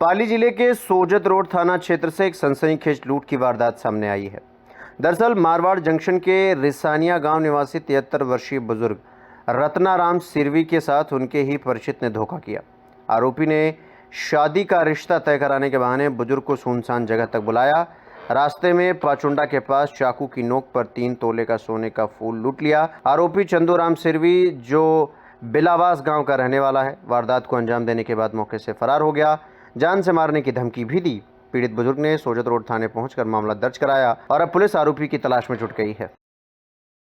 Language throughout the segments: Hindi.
पाली जिले के सोजत रोड थाना क्षेत्र से एक सनसनीखेज लूट की वारदात सामने आई है। दरअसल मारवाड़ जंक्शन के रिसानिया गांव निवासी 73 वर्षीय बुजुर्ग रत्नाराम सिरवी के साथ उनके ही परिचित ने धोखा किया। आरोपी ने शादी का रिश्ता तय कराने के बहाने बुजुर्ग को सुनसान जगह तक बुलाया। रास्ते में पाचुंडा के पास चाकू की नोक पर 3 तोले का सोने का फूल लूट लिया। आरोपी चंदूराम सिरवी, जो बिलावास गांव का रहने वाला है, वारदात को अंजाम देने के बाद मौके से फरार हो गया। जान से मारने की धमकी भी दी। पीड़ित बुजुर्ग ने सोजत रोड थाने पहुंचकर मामला दर्ज कराया और अब पुलिस आरोपी की तलाश में जुट गई है।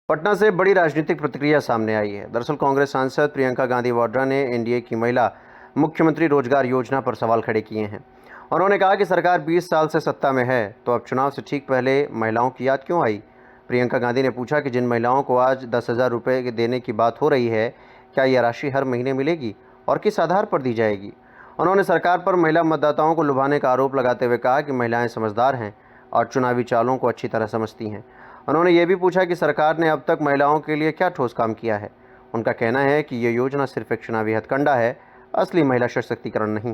पटना से बड़ी राजनीतिक प्रतिक्रिया सामने आई है। दरअसल कांग्रेस सांसद प्रियंका गांधी वाड्रा ने एनडीए की महिला मुख्यमंत्री रोजगार योजना पर सवाल खड़े किए हैं। उन्होंने कहा कि सरकार 20 साल से सत्ता में है, तो अब चुनाव से ठीक पहले महिलाओं की याद क्यों आई। प्रियंका गांधी ने पूछा कि जिन महिलाओं को आज 10,000 रुपये देने की बात हो रही है, क्या यह राशि हर महीने मिलेगी और किस आधार पर दी जाएगी। उन्होंने सरकार पर महिला मतदाताओं को लुभाने का आरोप लगाते हुए कहा कि महिलाएं समझदार हैं और चुनावी चालों को अच्छी तरह समझती हैं। उन्होंने ये भी पूछा कि सरकार ने अब तक महिलाओं के लिए क्या ठोस काम किया है। उनका कहना है कि ये योजना सिर्फ एक चुनावी हथकंडा है, असली महिला सशक्तिकरण नहीं।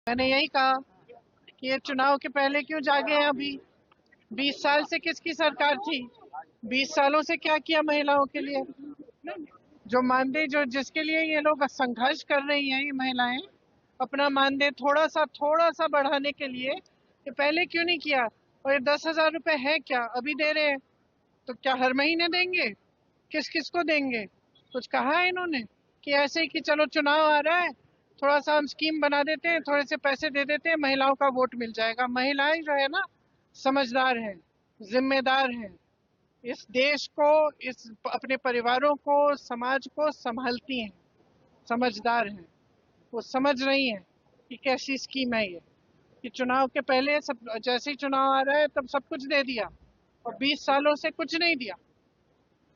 मैंने यही कहा कि ये चुनाव के पहले क्यों जागे हैं। अभी 20 साल से किसकी सरकार थी? 20 सालों से क्या किया महिलाओं के लिए? जो मानदेय जो जिसके लिए ये लोग संघर्ष कर रही हैं, ये महिलाएं अपना मानदेय थोड़ा सा बढ़ाने के लिए ये पहले क्यों नहीं किया? और ये 10,000 रुपए है क्या अभी दे रहे हैं, तो क्या हर महीने देंगे? किस किस को देंगे? कुछ कहा है इन्होंने कि ऐसे ही कि चलो चुनाव आ रहा है, थोड़ा सा हम स्कीम बना देते हैं, थोड़े से पैसे दे देते हैं, महिलाओं का वोट मिल जाएगा। महिलाएं जो है ना, समझदार हैं, जिम्मेदार हैं, इस देश को, इस अपने परिवारों को, समाज को संभालती हैं, समझदार हैं। वो समझ रही हैं कि कैसी स्कीम है ये, कि चुनाव के पहले सब, जैसे ही चुनाव आ रहा है तब सब कुछ दे दिया और 20 सालों से कुछ नहीं दिया।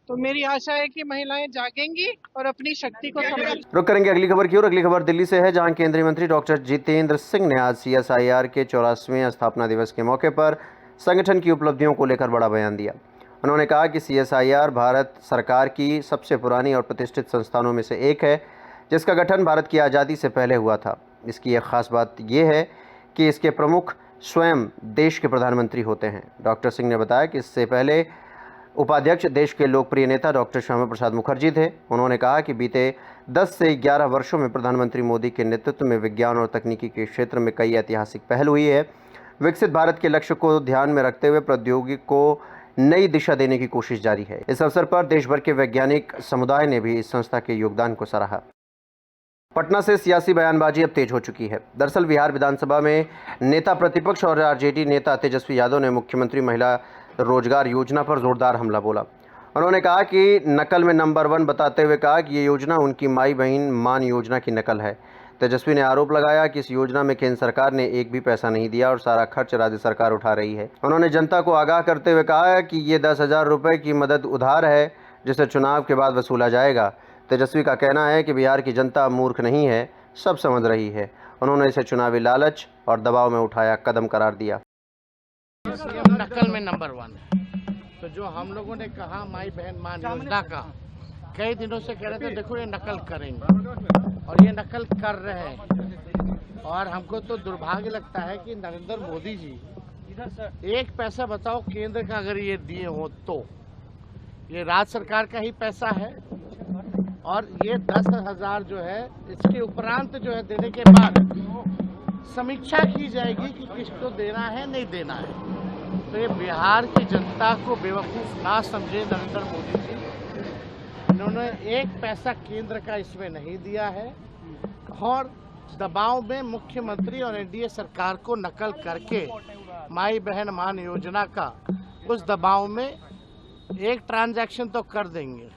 तो मेरी आशा है कि महिलाएं जागेंगी और अपनी शक्ति को समझेंगी। रुक करेंगे अगली खबर की ओर। अगली खबर दिल्ली से है, जहां केंद्रीय मंत्री डॉक्टर जितेंद्र सिंह ने आज CSIR के 84वें स्थापना दिवस के मौके पर संगठन की उपलब्धियों को लेकर बड़ा बयान दिया। उन्होंने कहा कि CSIR भारत सरकार की सबसे पुरानी और प्रतिष्ठित संस्थानों में से एक है, जिसका गठन भारत की आज़ादी से पहले हुआ था। इसकी एक खास बात यह है कि इसके प्रमुख स्वयं देश के प्रधानमंत्री होते हैं। डॉक्टर सिंह ने बताया कि इससे पहले उपाध्यक्ष देश के लोकप्रिय नेता डॉक्टर श्यामा प्रसाद मुखर्जी थे। उन्होंने कहा कि बीते 10 से 11 वर्षों में प्रधानमंत्री मोदी के नेतृत्व में विज्ञान और तकनीकी के क्षेत्र में कई ऐतिहासिक पहल हुई है। विकसित भारत के लक्ष्य को ध्यान में रखते हुए प्रौद्योगिकी को नई दिशा देने की कोशिश जारी है। इस अवसर पर देश भर के वैज्ञानिक समुदाय ने भी इस संस्था के योगदान को सराहा। पटना से सियासी बयानबाजी अब तेज हो चुकी है। दरअसल बिहार विधानसभा में नेता प्रतिपक्ष और आरजेडी नेता तेजस्वी यादव ने मुख्यमंत्री महिला रोजगार योजना पर जोरदार हमला बोला। उन्होंने कहा कि नकल में नंबर 1 बताते हुए कहा कि ये योजना उनकी माई बहन मान योजना की नकल है। तेजस्वी ने आरोप लगाया कि इस योजना में केंद्र सरकार ने एक भी पैसा नहीं दिया और सारा खर्च राज्य सरकार उठा रही है। उन्होंने जनता को आगाह करते हुए कहा कि ये 10,000 रुपये की मदद उधार है, जिसे चुनाव के बाद वसूला जाएगा। तेजस्वी का कहना है कि बिहार की जनता मूर्ख नहीं है, सब समझ रही है। उन्होंने इसे चुनावी लालच और दबाव में उठाया कदम करार दिया। नकल में नंबर 1 है। तो जो हम लोगों ने कहा माई बहन मान योजना का, कई दिनों से कह रहे थे देखो ये नकल करेंगे और ये नकल कर रहे हैं। और हमको तो दुर्भाग्य लगता है कि नरेंद्र मोदी जी एक पैसा बताओ केंद्र का अगर ये दिए हो तो ये राज्य सरकार का ही पैसा है। और ये 10,000 जो है इसके उपरांत जो है देने के बाद समीक्षा की जाएगी कि किसको देना है नहीं देना है। तो ये बिहार की जनता को बेवकूफ़ ना समझे नरेंद्र मोदी जी। इन्होंने एक पैसा केंद्र का इसमें नहीं दिया है और दबाव में मुख्यमंत्री और एनडीए सरकार को नकल करके माई बहन मान योजना का उस दबाव में एक ट्रांजैक्शन तो कर देंगे,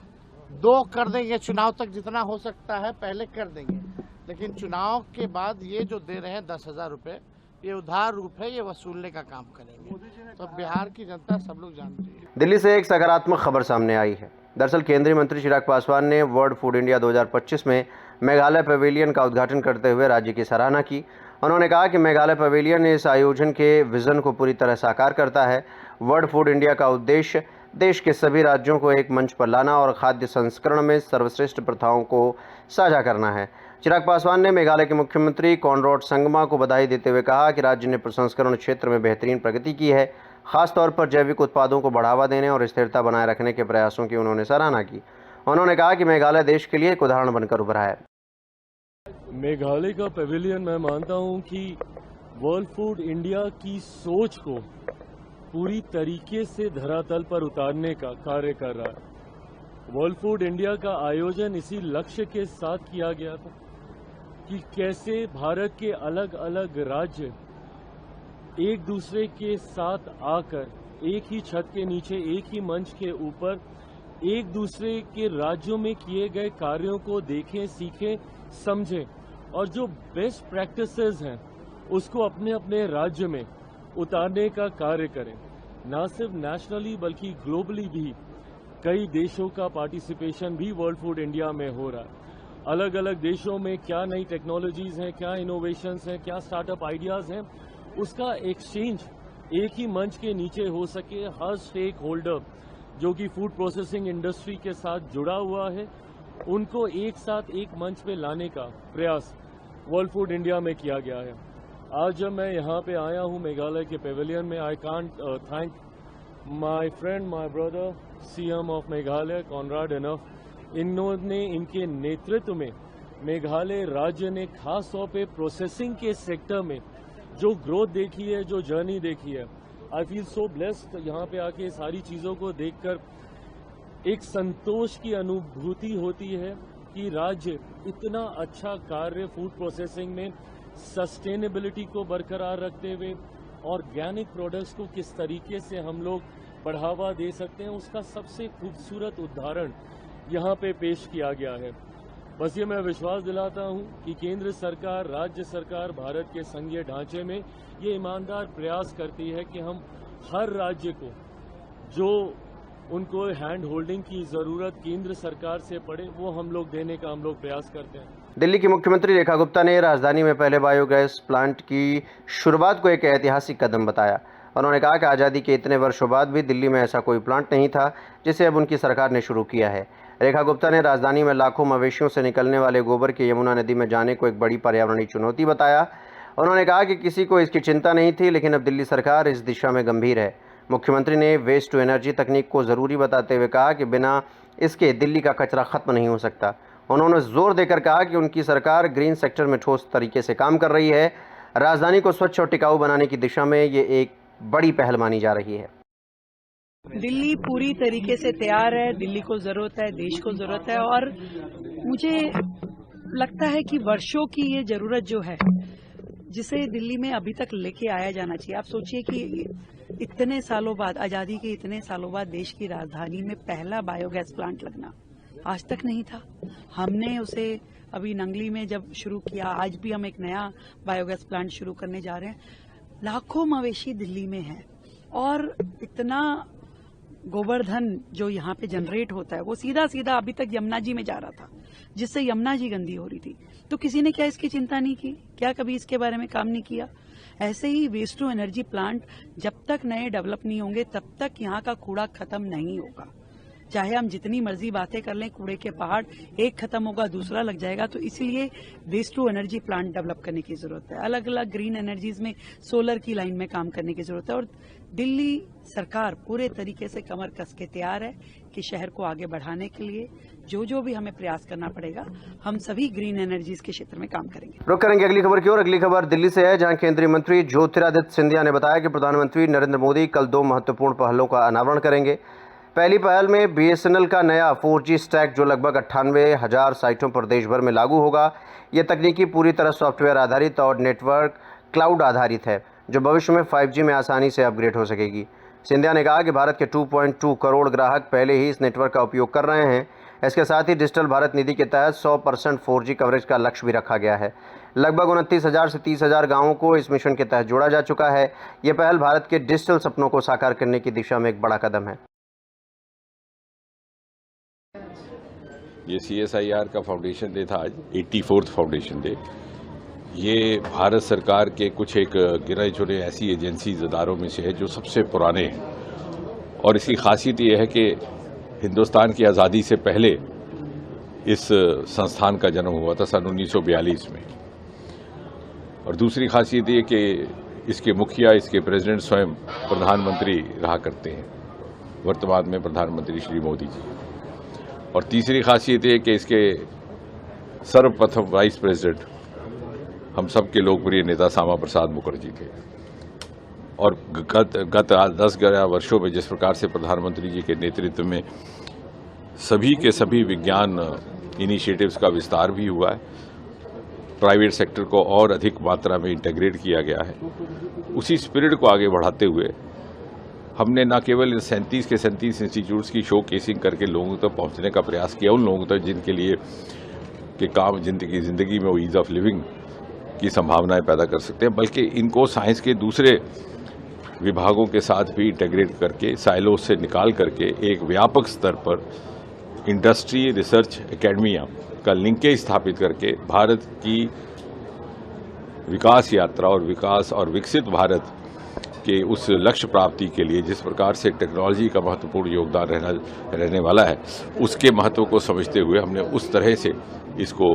2 कर देंगे, चुनाव तक जितना हो सकता है पहले कर देंगे, लेकिन चुनाव के बाद ये जो दे रहे हैं 10,000 रुपये, ये उधार रूप है, ये वसूलने का काम करेंगे। तो बिहार की जनता सब लोग जानती है। दिल्ली से एक सकारात्मक खबर सामने आई है। दरअसल केंद्रीय मंत्री चिराग पासवान ने वर्ल्ड फूड इंडिया 2025 में मेघालय पवेलियन का उद्घाटन करते हुए राज्य की सराहना की। उन्होंने कहा कि मेघालय पवेलियन इस आयोजन के विजन को पूरी तरह साकार करता है। वर्ल्ड फूड इंडिया का उद्देश्य देश के सभी राज्यों को एक मंच पर लाना और खाद्य संस्करण में सर्वश्रेष्ठ प्रथाओं को साझा करना है। चिराग पासवान ने मेघालय के मुख्यमंत्री कॉनराड संगमा को बधाई देते हुए कहा कि राज्य ने प्रसंस्करण क्षेत्र में बेहतरीन प्रगति की है। खासतौर पर जैविक उत्पादों को बढ़ावा देने और स्थिरता बनाए रखने के प्रयासों की उन्होंने सराहना की। उन्होंने कहा कि मेघालय देश के लिए एक उदाहरण बनकर उभरा है। मेघालय का पेविलियन मैं मानता हूं कि वर्ल्ड फूड इंडिया की सोच को पूरी तरीके से धरातल पर उतारने का कार्य कर रहा है। वर्ल्ड फूड इंडिया का आयोजन इसी लक्ष्य के साथ किया गया था कि कैसे भारत के अलग अलग राज्य एक दूसरे के साथ आकर एक ही छत के नीचे एक ही मंच के ऊपर एक दूसरे के राज्यों में किए गए कार्यों को देखें, सीखें, समझें और जो बेस्ट प्रैक्टिसेस हैं उसको अपने अपने राज्य में उतारने का कार्य करें। न सिर्फ नेशनली बल्कि ग्लोबली भी कई देशों का पार्टिसिपेशन भी वर्ल्ड फूड इंडिया में हो रहा है। अलग अलग देशों में क्या नई टेक्नोलॉजीज हैं, क्या इनोवेशंस हैं, क्या स्टार्टअप आइडियाज हैं, उसका एक्सचेंज एक ही मंच के नीचे हो सके। हर स्टेक होल्डर जो कि फूड प्रोसेसिंग इंडस्ट्री के साथ जुड़ा हुआ है उनको एक साथ एक मंच पे लाने का प्रयास वर्ल्ड फूड इंडिया में किया गया है। आज जब मैं यहाँ पे आया हूँ मेघालय के पेविलियन में, I can't thank my friend, my brother, CM of Meghalaya Conrad enough. इन्होंने, इनके नेतृत्व में मेघालय राज्य ने खास तौर पे प्रोसेसिंग के सेक्टर में जो ग्रोथ देखी है, जो जर्नी देखी है, आई फील सो ब्लेस्ड। यहाँ पे आके सारी चीज़ों को देखकर एक संतोष की अनुभूति होती है कि राज्य इतना अच्छा कार्य फूड प्रोसेसिंग में सस्टेनेबिलिटी को बरकरार रखते हुए ऑर्गेनिक प्रोडक्ट्स को किस तरीके से हम लोग बढ़ावा दे सकते हैं, उसका सबसे खूबसूरत उदाहरण यहाँ पे पेश किया गया है। बस ये मैं विश्वास दिलाता हूँ कि केंद्र सरकार, राज्य सरकार भारत के संघीय ढांचे में ये ईमानदार प्रयास करती है कि हम हर राज्य को जो उनको हैंड होल्डिंग की जरूरत केंद्र सरकार से पड़े वो हम लोग देने का हम लोग प्रयास करते हैं। दिल्ली की मुख्यमंत्री रेखा गुप्ता ने राजधानी में पहले बायोगैस प्लांट की शुरुआत को एक ऐतिहासिक कदम बताया। उन्होंने कहा कि आज़ादी के इतने वर्षों बाद भी दिल्ली में ऐसा कोई प्लांट नहीं था जिसे अब उनकी सरकार ने शुरू किया है। रेखा गुप्ता ने राजधानी में लाखों मवेशियों से निकलने वाले गोबर के यमुना नदी में जाने को एक बड़ी पर्यावरणीय चुनौती बताया। उन्होंने कहा कि किसी को इसकी चिंता नहीं थी, लेकिन अब दिल्ली सरकार इस दिशा में गंभीर है। मुख्यमंत्री ने वेस्ट टू एनर्जी तकनीक को ज़रूरी बताते हुए कहा कि बिना इसके दिल्ली का कचरा खत्म नहीं हो सकता। उन्होंने जोर देकर कहा कि उनकी सरकार ग्रीन सेक्टर में ठोस तरीके से काम कर रही है। राजधानी को स्वच्छ और टिकाऊ बनाने की दिशा में ये एक बड़ी पहल मानी जा रही है। दिल्ली पूरी तरीके से तैयार है, दिल्ली को जरूरत है, देश को जरूरत है और मुझे लगता है कि वर्षों की ये जरूरत जो है जिसे दिल्ली में अभी तक लेके आया जाना चाहिए। आप सोचिए कि इतने सालों बाद, आजादी के इतने सालों बाद देश की राजधानी में पहला बायोगैस प्लांट लगना आज तक नहीं था। हमने उसे अभी नंगली में जब शुरू किया, आज भी हम एक नया बायोगैस प्लांट शुरू करने जा रहे हैं। लाखों मवेशी दिल्ली में हैं और इतना गोवर्धन जो यहाँ पे जनरेट होता है वो सीधा सीधा अभी तक यमुना जी में जा रहा था, जिससे यमुना जी गंदी हो रही थी। तो किसी ने क्या इसकी चिंता नहीं की? क्या कभी इसके बारे में काम नहीं किया? ऐसे ही वेस्ट टू एनर्जी प्लांट जब तक नए डेवलप नहीं होंगे तब तक यहाँ का कूड़ा खत्म नहीं होगा। चाहे हम जितनी मर्जी बातें कर लें, कूड़े के पहाड़ एक खत्म होगा दूसरा लग जाएगा। तो इसीलिए waste to energy plant develop करने की जरूरत है। अलग अलग ग्रीन एनर्जीज में सोलर की लाइन में काम करने की जरूरत है और दिल्ली सरकार पूरे तरीके से कमर कस के तैयार है कि शहर को आगे बढ़ाने के लिए जो भी हमें प्रयास करना पड़ेगा, हम सभी ग्रीन एनर्जीज के क्षेत्र में काम करेंगे। रुक करेंगे अगली खबर की ओर। अगली खबर दिल्ली से है, जहां केंद्रीय मंत्री ज्योतिरादित्य सिंधिया ने बताया कि प्रधानमंत्री नरेंद्र मोदी कल 2 महत्वपूर्ण पहलों का अनावरण करेंगे। पहली पहल में BSNL का नया 4G स्टैक जो लगभग 98,000 साइटों पर देश भर में लागू होगा। यह तकनीकी पूरी तरह सॉफ्टवेयर आधारित और नेटवर्क क्लाउड आधारित है, जो भविष्य में 5G में आसानी से अपग्रेड हो सकेगी। सिंधिया ने कहा कि भारत के 2.2 करोड़ ग्राहक पहले ही इस नेटवर्क का उपयोग कर रहे हैं। इसके साथ ही डिजिटल भारत निधि के तहत 100% 4G कवरेज का लक्ष्य भी रखा गया है। लगभग 29,000 से 30,000 गाँवों को इस मिशन के तहत जोड़ा जा चुका है। यह पहल भारत के डिजिटल सपनों को साकार करने की दिशा में एक बड़ा कदम है। ये CSIR का फाउंडेशन डे था आज, 84th फाउंडेशन डे। ये भारत सरकार के कुछ एक गिने चुने ऐसी एजेंसीज, इदारों में से है जो सबसे पुराने हैं और इसकी खासियत ये है कि हिंदुस्तान की आज़ादी से पहले इस संस्थान का जन्म हुआ था सन 1942 में। और दूसरी खासियत ये कि इसके मुखिया, इसके प्रेसिडेंट स्वयं प्रधानमंत्री रहा करते हैं, वर्तमान में प्रधानमंत्री श्री मोदी जी। और तीसरी खासियत ये कि इसके सर्वप्रथम वाइस प्रेसिडेंट हम सबके लोकप्रिय नेता श्यामा प्रसाद मुखर्जी थे। और गत 10-11 वर्षों में जिस प्रकार से प्रधानमंत्री जी के नेतृत्व में सभी के सभी विज्ञान इनिशिएटिव्स का विस्तार भी हुआ है, प्राइवेट सेक्टर को और अधिक मात्रा में इंटीग्रेट किया गया है, उसी स्पिरिट को आगे बढ़ाते हुए हमने न केवल इन 37 के 37 इंस्टीट्यूट्स की शो केसिंग करके लोगों तक पहुंचने का प्रयास किया, उन लोगों तक जिनके लिए कि काम जिंदगी में वो ईज ऑफ लिविंग की संभावनाएं पैदा कर सकते हैं, बल्कि इनको साइंस के दूसरे विभागों के साथ भी इंटीग्रेट करके साइलो से निकाल करके एक व्यापक स्तर पर इंडस्ट्री, रिसर्च, एकेडमिया का लिंकेज स्थापित करके भारत की विकास यात्रा और विकास और विकसित भारत के उस लक्ष्य प्राप्ति के लिए जिस प्रकार से टेक्नोलॉजी का महत्वपूर्ण योगदान रहने वाला है, उसके महत्व को समझते हुए हमने उस तरह से इसको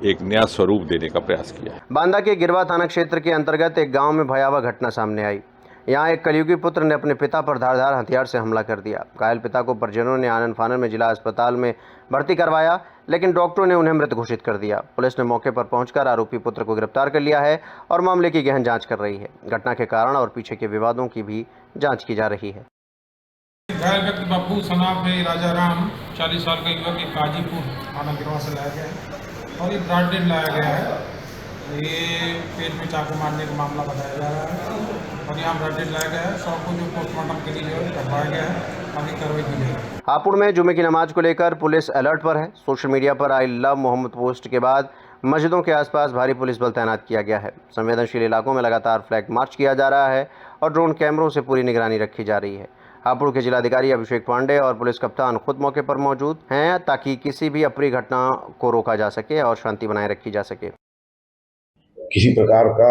एक नया स्वरूप देने का प्रयास किया। बांदा के गिरवा थाना क्षेत्र के अंतर्गत एक गांव में भयावह घटना सामने आई। यहां एक कलयुगी पुत्र ने अपने पिता पर धारदार हथियार से हमला कर दिया। घायल पिता को परिजनों ने आनन फानन में जिला अस्पताल में भर्ती करवाया, लेकिन डॉक्टरों ने उन्हें मृत घोषित कर दिया। पुलिस ने मौके पर पहुंचकर आरोपी पुत्र को गिरफ्तार कर लिया है और मामले की गहन जांच कर रही है। घटना के कारण और पीछे के विवादों की भी जांच की जा रही है। घायल व्यक्ति बब्बू सनाफ राजा राम 40 साल का युवक एक काजीपुर थाना गिरवा से लाया गया है और ये ब्रॉड डेड लाया गया है। ये पेट में चाकू मारने का मामला बताया जा रहा है और यहाँ ब्रॉड डेड लाया गया है। शव को जो पोस्टमार्टम के लिए जो है करवाया गया है, आगे कार्रवाई की जाएगी। हापुड़ में जुमे की नमाज को लेकर पुलिस अलर्ट पर है। सोशल मीडिया पर आई लव मोहम्मद पोस्ट के बाद मस्जिदों के आसपास भारी पुलिस बल तैनात किया गया है। संवेदनशील इलाकों में लगातार फ्लैग मार्च किया जा रहा है और ड्रोन कैमरों से पूरी निगरानी रखी जा रही है। हापुड़ के जिलाधिकारी अभिषेक पांडे और पुलिस कप्तान खुद मौके पर मौजूद हैं ताकि किसी भी अप्रिय घटना को रोका जा सके और शांति बनाए रखी जा सके। किसी प्रकार का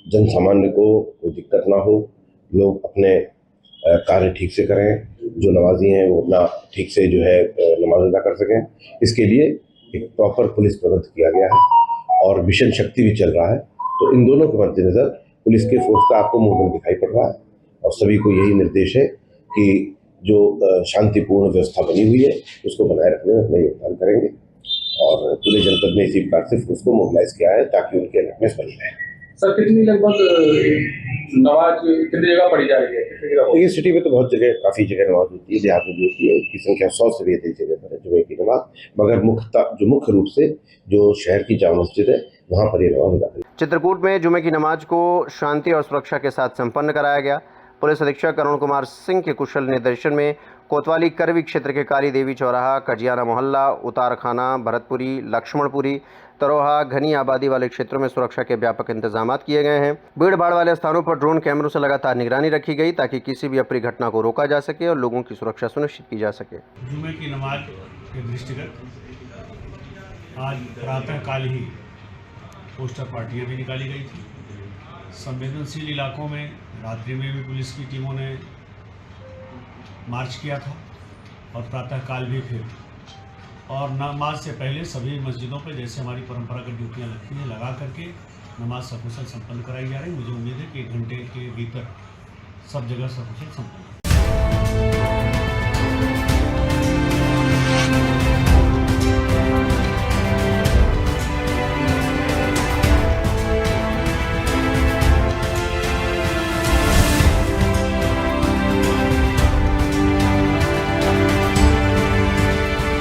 जन सामान्य को कोई दिक्कत ना हो, लोग अपने कार्य ठीक से करें, जो नमाजी हैं वो अपना ठीक से जो है नमाज अदा कर सकें, इसके लिए एक प्रॉपर पुलिस प्रबंध किया गया है और मिशन शक्ति भी चल रहा है। तो इन दोनों के मद्देनजर पुलिस के फोर्स का आपको मूवमेंट दिखाई पड़ रहा है और सभी को यही निर्देश है कि जो शांतिपूर्ण व्यवस्था बनी हुई है उसको बनाए रखने में अपना योगदान करेंगे और पूरे जनपद में इसी प्रकार से उसको मोबिलाइज किया है ताकि उनकी अलर्टनेस बनी रहे। सर कितनी लगभग नमाज कितनी जगह पढ़ी जा रही है? ये सिटी में तो बहुत जगह, काफ़ी जगह नमाज होती है, देहात में भी होती है, उसकी संख्या 100 से भी अधिक जगह पर है जुमे की नमाज, मगर मुख्य रूप से जो शहर की जामा मस्जिद है वहाँ पर ये नमाज अदा करी। चित्रकूट में जुमे की नमाज को शांति और सुरक्षा के साथ संपन्न कराया गया। पुलिस अधीक्षक अरुण कुमार सिंह के कुशल निर्देशन में कोतवाली करवी क्षेत्र के काली देवी चौराहा, कजियाना मोहल्ला, उतारखाना, भरतपुरी, लक्ष्मणपुरी, तरोहा, घनी आबादी वाले क्षेत्रों में सुरक्षा के व्यापक इंतजाम किए गए हैं। भीड़ भाड़ वाले स्थानों पर ड्रोन कैमरों से लगातार निगरानी रखी गई ताकि किसी भी अप्रिय घटना को रोका जा सके और लोगों की सुरक्षा सुनिश्चित की जा सके। जुमे की नमाज के दृष्टिगत आज प्रातःकाल ही पोस्टर पार्टियां भी निकाली गई थी। संवेदनशील इलाकों में रात्रि में भी पुलिस की टीमों ने मार्च किया था और प्रातःकाल भी फिर, और नमाज से पहले सभी मस्जिदों पर जैसे हमारी परंपरागत ड्यूटियाँ लगती हैं लगा करके नमाज सकुशल संपन्न कराई जा रही है। मुझे उम्मीद है कि 1 घंटे के भीतर सब जगह सकुशल संपन्न